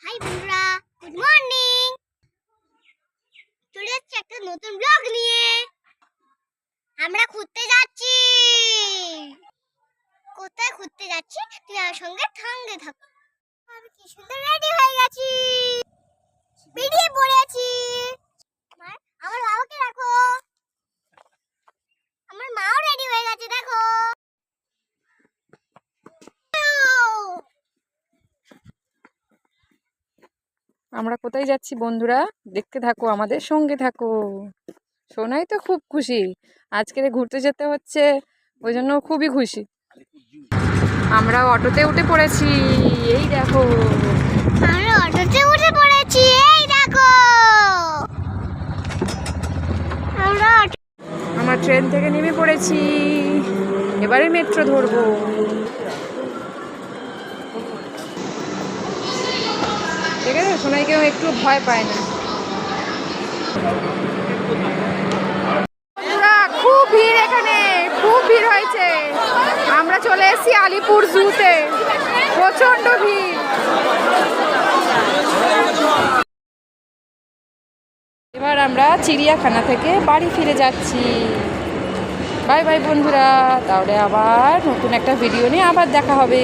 High বন্ধুরা, good morning. চলে যাচ্ছি একটা নতুন ব্লগ নিয়ে। আমরা ঘুরতে যাচ্ছি। কোথায় ঘুরতে যাচ্ছি তুই আমার সঙ্গে সঙ্গে থাক। আমি কি সুন্দর রেডি হয়ে গেছি, বেরিয়ে পড়েছি। আমার বাবাকে দেখো, আমার মাও রেডি হয়ে গেছে দেখো। আমরা কোথায় যাচ্ছি বন্ধুরা, দেখতে থাকো, আমাদের সঙ্গে থাকো। সোনাই তো খুব খুশি, আজকে ঘুরতে যেতে হচ্ছে, ওই জন্য খুবই খুশি। আমরা অটোতে উঠে পড়েছি, এই দেখো। আমরা অটোতে উঠে পড়েছি, এই দেখো। আমরা ট্রেন থেকে নেমে পড়েছি, এবারে মেট্রো ধরবো। ঠিক আছে, সোনাই কেউ একটু ভয় পায় না। খুব ভিড়, এখানে খুব ভিড় হয়েছে। আমরা চলে এসেছি আলিপুর জুতে, প্রচন্ড ভিড়। এবার আমরা চিড়িয়াখানা থেকে বাড়ি ফিরে যাচ্ছি। বাই বাই বন্ধুরা, তাহলে আবার নতুন একটা ভিডিও নিয়ে আবার দেখা হবে।